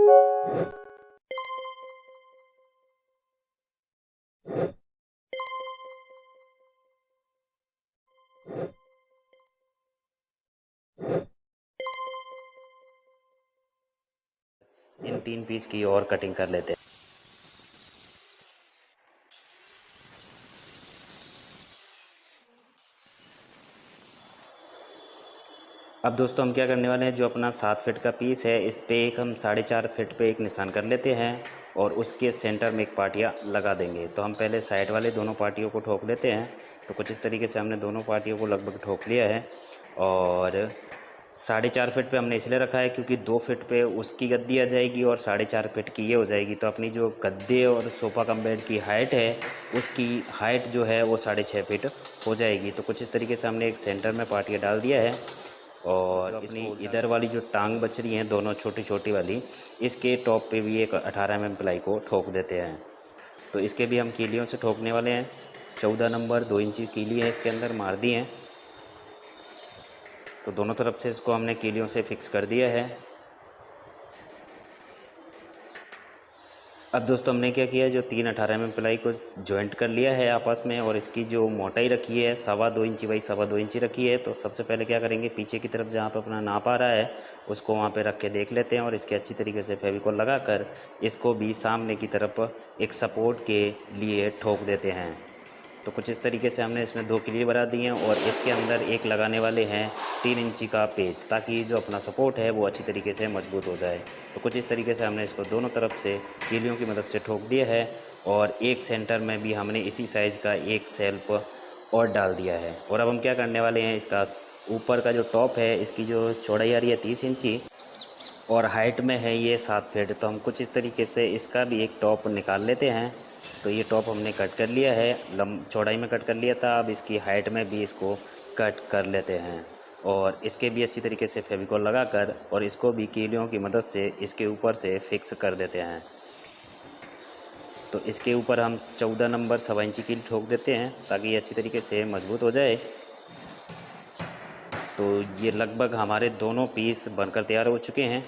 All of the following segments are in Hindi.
इन 3 पीस की और कटिंग कर लेते हैं। अब दोस्तों हम क्या करने वाले हैं, जो अपना 7 फीट का पीस है इस पे एक हम 4.5 फीट पे एक निशान कर लेते हैं और उसके सेंटर में एक पाटिया लगा देंगे। तो हम पहले साइड वाले दोनों पाटियों को ठोक लेते हैं। तो कुछ इस तरीके से हमने दोनों पाटियों को लगभग ठोक लिया है। और 4.5 फीट पे हमने इसलिए रखा है क्योंकि 2 फीट पे उसकी गद्दी आ जाएगी और 4.5 फीट की ये हो जाएगी। तो अपनी जो गद्दे और सोफ़ा कम बेड की हाइट है उसकी हाइट जो है वो 6.5 फीट हो जाएगी। तो कुछ इस तरीके से हमने एक सेंटर में पाटिया डाल दिया है। और अपनी इधर वाली जो टांग बच रही हैं दोनों छोटी छोटी वाली, इसके टॉप पे भी एक 18 mm प्लाई को ठोक देते हैं। तो इसके भी हम कीलियों से ठोकने वाले हैं। 14 नंबर 2 इंची कीली है इसके अंदर मार दी हैं। तो दोनों तरफ से इसको हमने कीलियों से फिक्स कर दिया है। अब दोस्तों हमने क्या किया, जो 3 18 mm प्लाई को जॉइंट कर लिया है आपस में और इसकी जो मोटाई रखी है 2.25 इंची बाई 2.25 इंची रखी है। तो सबसे पहले क्या करेंगे, पीछे की तरफ जहाँ पर अपना नाप आ रहा है उसको वहाँ पे रख के देख लेते हैं और इसके अच्छी तरीके से फेविकोल लगाकर इसको भी सामने की तरफ एक सपोर्ट के लिए ठोक देते हैं। तो कुछ इस तरीके से हमने इसमें 2 किलिए बना दिए हैं और इसके अंदर एक लगाने वाले हैं 3 इंची का पेच, ताकि जो अपना सपोर्ट है वो अच्छी तरीके से मजबूत हो जाए। तो कुछ इस तरीके से हमने इसको दोनों तरफ से कीलियों की मदद से ठोक दिया है और एक सेंटर में भी हमने इसी साइज़ का एक सेल्फ और डाल दिया है। और अब हम क्या करने वाले हैं, इसका ऊपर का जो टॉप है इसकी जो चौड़ाई आ रही है 30 इंची और हाइट में है ये 7 फीट। तो हम कुछ इस तरीके से इसका भी एक टॉप निकाल लेते हैं। तो ये टॉप हमने कट कर लिया है, चौड़ाई में कट कर लिया था। अब इसकी हाइट में भी इसको कट कर लेते हैं और इसके भी अच्छी तरीके से फेविकोल लगाकर और इसको भी कीलियों की मदद से इसके ऊपर से फिक्स कर देते हैं। तो इसके ऊपर हम 14 नंबर 1.25 इंची कील ठोक देते हैं ताकि ये अच्छी तरीके से मजबूत हो जाए। तो ये लगभग हमारे दोनों पीस बनकर तैयार हो चुके हैं।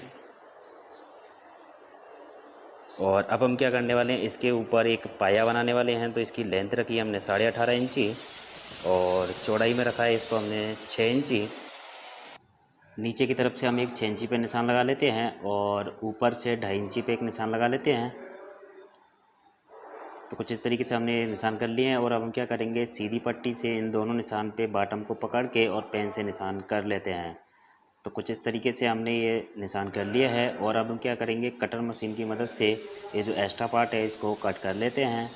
और अब हम क्या करने वाले हैं, इसके ऊपर एक पाया बनाने वाले हैं। तो इसकी लेंथ रखी है हमने 18.5 इंची और चौड़ाई में रखा है इसको हमने 6 इंची। नीचे की तरफ से हम एक 6 इंची पे निशान लगा लेते हैं और ऊपर से 2.5 इंची पे एक निशान लगा लेते हैं। तो कुछ इस तरीके से हमने निशान कर लिए हैं और अब हम क्या करेंगे, सीधी पट्टी से इन दोनों निशान पे बॉटम को पकड़ के और पेन से निशान कर लेते हैं। तो कुछ इस तरीके से हमने ये निशान कर लिया है और अब हम क्या करेंगे, कटर मशीन की मदद से ये जो एक्स्ट्रा पार्ट है इसको कट कर लेते हैं।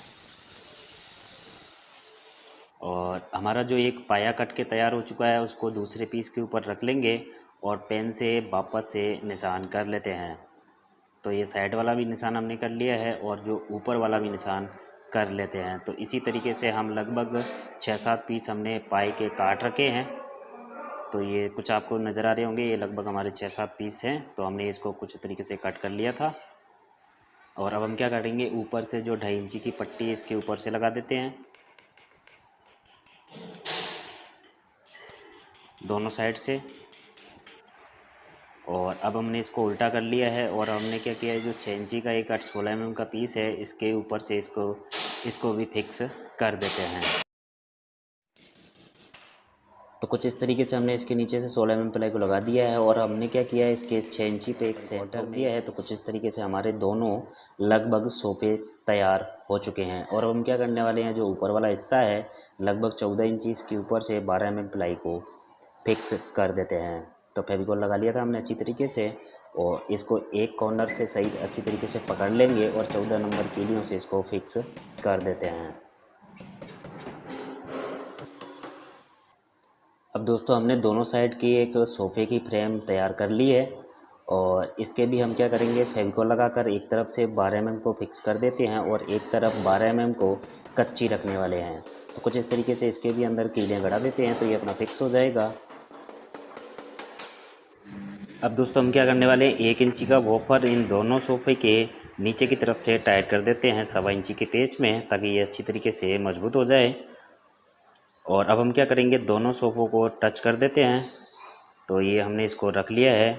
और हमारा जो एक पाया कट के तैयार हो चुका है उसको दूसरे पीस के ऊपर रख लेंगे और पेन से वापस से निशान कर लेते हैं। तो ये साइड वाला भी निशान हमने कर लिया है और जो ऊपर वाला भी निशान कर लेते हैं। तो इसी तरीके से हम लगभग 6-7 पीस हमने पाए के काट रखे हैं। तो ये कुछ आपको नज़र आ रहे होंगे, ये लगभग हमारे 6-7 पीस हैं। तो हमने इसको कुछ तरीके से कट कर लिया था और अब हम क्या करेंगे, ऊपर से जो 2.5 इंची की पट्टी इसके ऊपर से लगा देते हैं दोनों साइड से। और अब हमने इसको उल्टा कर लिया है और हमने क्या किया है, जो 6 इंची का एक 16 mm का पीस है इसके ऊपर से इसको भी फिक्स कर देते हैं। तो कुछ इस तरीके से हमने इसके नीचे से 16 mm प्लाई को लगा दिया है और हमने क्या किया है, इसके 6 इंची पे एक सेंटर दिया है। तो कुछ इस तरीके से हमारे दोनों लगभग सोफे तैयार हो चुके हैं। और अब हम क्या करने वाले हैं, जो ऊपर वाला हिस्सा है लगभग 14 इंची इसके ऊपर से 12 mm प्लाई को फिक्स कर देते हैं। तो फेविकोल लगा लिया था हमने अच्छी तरीके से और इसको एक कॉर्नर से सही अच्छी तरीके से पकड़ लेंगे और 14 नंबर कीलियों से इसको फिक्स कर देते हैं। अब दोस्तों हमने दोनों साइड की एक सोफ़े की फ्रेम तैयार कर ली है और इसके भी हम क्या करेंगे, फेविकोल लगाकर एक तरफ से 12 mm को फिक्स कर देते हैं और एक तरफ 12 mm को कच्ची रखने वाले हैं। तो कुछ इस तरीके से इसके भी अंदर कीलियाँ गड़ा देते हैं तो ये अपना फिक्स हो जाएगा। अब दोस्तों हम क्या करने वाले हैं, 1 इंची का वॉफर इन दोनों सोफ़े के नीचे की तरफ से टाइट कर देते हैं 1.25 इंची के पेच में, ताकि ये अच्छी तरीके से मजबूत हो जाए। और अब हम क्या करेंगे, दोनों सोफ़ों को टच कर देते हैं। तो ये हमने इसको रख लिया है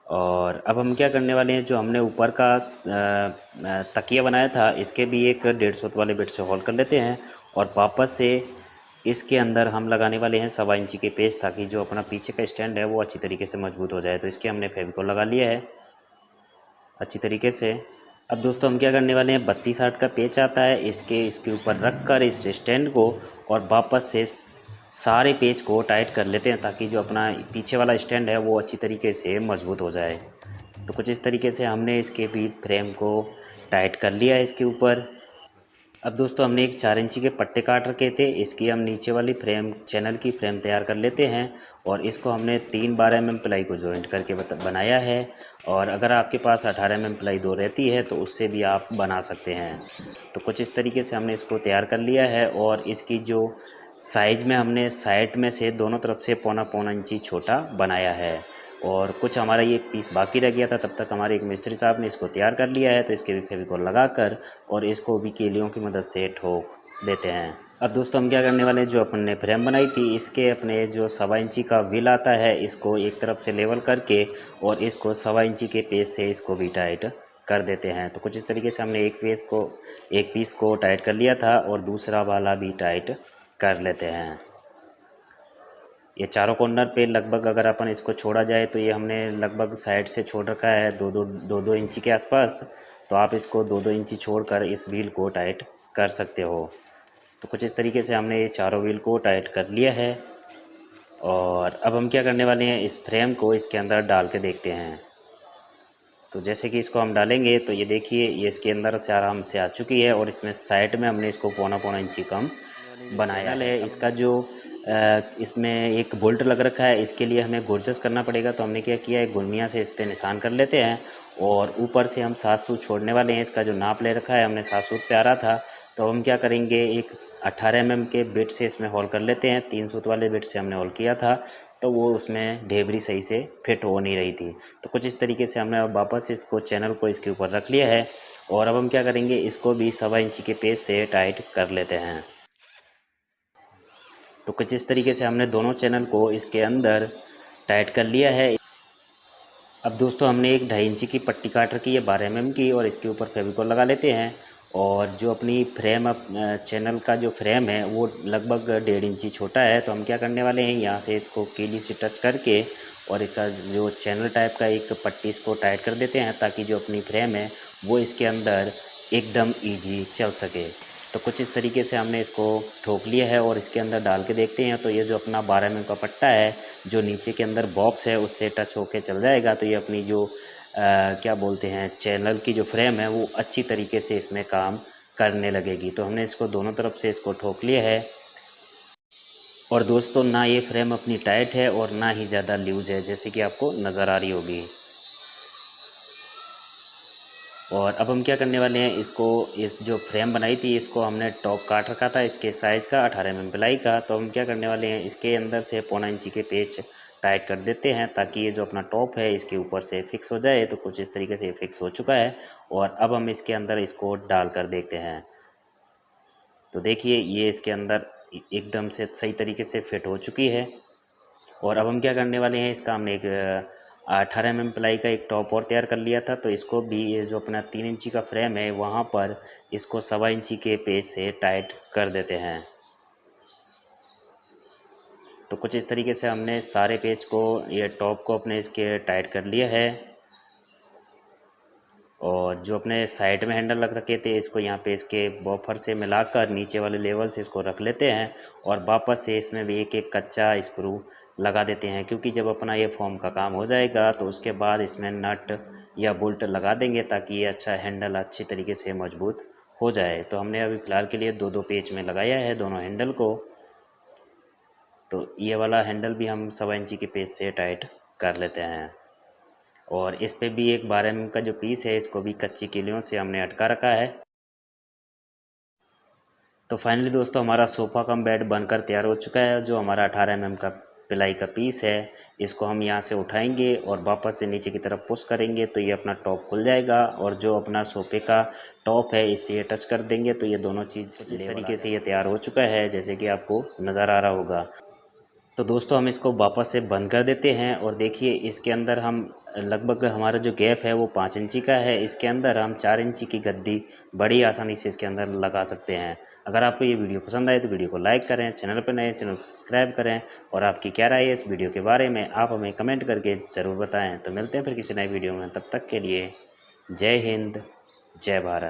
और अब हम क्या करने वाले हैं, जो हमने ऊपर का तकिया बनाया था इसके भी एक 150 वाले बिट से होल कर लेते हैं और वापस से इसके अंदर हम लगाने वाले हैं 1.25 इंची के पेज, ताकि जो अपना पीछे का स्टैंड है वो अच्छी तरीके से मजबूत हो जाए। तो इसके हमने फेविकोल लगा लिया है अच्छी तरीके से। अब दोस्तों हम क्या करने वाले हैं, 32/8 का पेच आता है, इसके ऊपर रख कर इस स्टैंड को और वापस से सारे पेज को टाइट कर लेते हैं, ताकि जो अपना पीछे वाला स्टैंड है वो अच्छी तरीके से मजबूत हो जाए। तो कुछ इस तरीके से हमने इसके भी फ्रेम को टाइट कर लिया है इसके ऊपर। अब दोस्तों हमने एक 4 इंची के पट्टे काट रखे थे, इसकी हम नीचे वाली फ्रेम चैनल की फ्रेम तैयार कर लेते हैं और इसको हमने 3 12 mm प्लाई को जॉइंट करके बनाया है। और अगर आपके पास 18 mm प्लाई 2 रहती है तो उससे भी आप बना सकते हैं। तो कुछ इस तरीके से हमने इसको तैयार कर लिया है और इसकी जो साइज़ में हमने साइड में से दोनों तरफ से पौना पौना इंची छोटा बनाया है। और कुछ हमारा ये पीस बाकी रह गया था, तब तक हमारे एक मिस्त्री साहब ने इसको तैयार कर लिया है। तो इसके भी फेविकोल लगाकर और इसको भी कीलियों की मदद से ठोक देते हैं। अब दोस्तों हम क्या करने वाले हैं, जो अपन ने फ्रेम बनाई थी इसके अपने जो 1.25 इंची का व्हील आता है इसको एक तरफ से लेवल करके और इसको 1.25 इंची के पेज से इसको भी टाइट कर देते हैं। तो कुछ इस तरीके से हमने एक पीस को टाइट कर लिया था और दूसरा वाला भी टाइट कर लेते हैं। ये चारों कॉर्नर पे लगभग अगर अपन इसको छोड़ा जाए तो ये हमने लगभग साइड से छोड़ रखा है दो इंची के आसपास। तो आप इसको 2 इंची छोड़कर इस व्हील को टाइट कर सकते हो। तो कुछ इस तरीके से हमने ये चारों व्हील को टाइट कर लिया है और अब हम क्या करने वाले हैं, इस फ्रेम को इसके अंदर डाल के देखते हैं। तो जैसे कि इसको हम डालेंगे तो ये देखिए ये इसके अंदर से आराम से आ चुकी है और इसमें साइड में हमने इसको पौना पौना इंची कम बनाया है। इसका जो इसमें एक बोल्ट लग रखा है, इसके लिए हमें गोरचस करना पड़ेगा। तो हमने क्या किया है, गुरमिया से इस पर निशान कर लेते हैं और ऊपर से हम 7 सूत छोड़ने वाले हैं। इसका जो नाप ले रखा है हमने 7 सूत पे आ रहा था, तो हम क्या करेंगे, एक 18 mm के बिट से इसमें होल कर लेते हैं। 3 सूत वाले बिट से हमने होल किया था तो वो उसमें ढेबरी सही से फिट हो नहीं रही थी। तो कुछ इस तरीके से हमने अब वापस इसको चैनल को इसके ऊपर रख लिया है और अब हम क्या करेंगे, इसको भी 1.25 इंची के पेज से टाइट कर लेते हैं। तो कुछ इस तरीके से हमने दोनों चैनल को इसके अंदर टाइट कर लिया है। अब दोस्तों हमने एक 2.5 इंची की पट्टी काट रखी है 12 mm की और इसके ऊपर फेविकोल लगा लेते हैं। और जो अपनी फ्रेम चैनल का जो फ्रेम है वो लगभग 1.5 इंची छोटा है। तो हम क्या करने वाले हैं, यहाँ से इसको कीली से टच करके और इसका जो चैनल टाइप का एक पट्टी इसको टाइट कर देते हैं, ताकि जो अपनी फ्रेम है वो इसके अंदर एकदम ईजी चल सके। तो कुछ इस तरीके से हमने इसको ठोक लिया है और इसके अंदर डाल के देखते हैं। तो ये जो अपना 12 mm का पट्टा है जो नीचे के अंदर बॉक्स है उससे टच होके चल जाएगा। तो ये अपनी जो क्या बोलते हैं चैनल की जो फ्रेम है वो अच्छी तरीके से इसमें काम करने लगेगी। तो हमने इसको दोनों तरफ से इसको ठोक लिया है। और दोस्तों ना ये फ्रेम अपनी टाइट है और ना ही ज़्यादा लूज़ है, जैसे कि आपको नज़र आ रही होगी। और अब हम क्या करने वाले हैं, इसको इस जो फ्रेम बनाई थी इसको हमने टॉप काट रखा था इसके साइज़ का 18 mm प्लाई का। तो हम क्या करने वाले हैं, इसके अंदर से पौना इंची के पेच टाइट कर देते हैं, ताकि ये जो अपना टॉप है इसके ऊपर से फिक्स हो जाए। तो कुछ इस तरीके से ये फिक्स हो चुका है और अब हम इसके अंदर इसको डाल कर देखते हैं। तो देखिए ये इसके अंदर एकदम से सही तरीके से फिट हो चुकी है। और अब हम क्या करने वाले हैं, इसका हमने एक 18 mm प्लाई का एक टॉप और तैयार कर लिया था। तो इसको भी ये जो अपना 3 इंची का फ्रेम है वहाँ पर इसको 1.25 इंची के पेज से टाइट कर देते हैं। तो कुछ इस तरीके से हमने सारे पेज को, ये टॉप को अपने इसके टाइट कर लिया है। और जो अपने साइड में हैंडल रख रखे थे इसको यहाँ पे इसके बफर से मिलाकर नीचे वाले लेवल से इसको रख लेते हैं और वापस से इसमें भी एक एक कच्चा स्क्रू लगा देते हैं, क्योंकि जब अपना ये फॉर्म का काम हो जाएगा तो उसके बाद इसमें नट या बोल्ट लगा देंगे, ताकि ये अच्छा हैंडल अच्छी तरीके से मजबूत हो जाए। तो हमने अभी फ़िलहाल के लिए 2 पेच में लगाया है दोनों हैंडल को। तो ये वाला हैंडल भी हम 1.25 इंची के पेच से टाइट कर लेते हैं। और इस पे भी एक 12 mm का जो पीस है इसको भी कच्ची कीलियों से हमने अटका रखा है। तो फाइनली दोस्तों हमारा सोफ़ा कम बेड बनकर तैयार हो चुका है। जो हमारा 18 mm का प्लाई का पीस है इसको हम यहाँ से उठाएंगे और वापस से नीचे की तरफ पुश करेंगे तो ये अपना टॉप खुल जाएगा। और जो अपना सोफ़े का टॉप है इससे ये टच कर देंगे तो ये दोनों चीज़ इस तरीके से ये तैयार हो चुका है, जैसे कि आपको नज़र आ रहा होगा। तो दोस्तों हम इसको वापस से बंद कर देते हैं और देखिए इसके अंदर हम लगभग हमारा जो गैप है वो 5 इंची का है। इसके अंदर हम 4 इंची की गद्दी बड़ी आसानी से इसके अंदर लगा सकते हैं। अगर आपको ये वीडियो पसंद आए तो वीडियो को लाइक करें, चैनल पर नए चैनल को सब्सक्राइब करें और आपकी क्या राय है इस वीडियो के बारे में आप हमें कमेंट करके ज़रूर बताएँ। तो मिलते हैं फिर किसी नई वीडियो में, तब तक के लिए जय हिंद, जय भारत।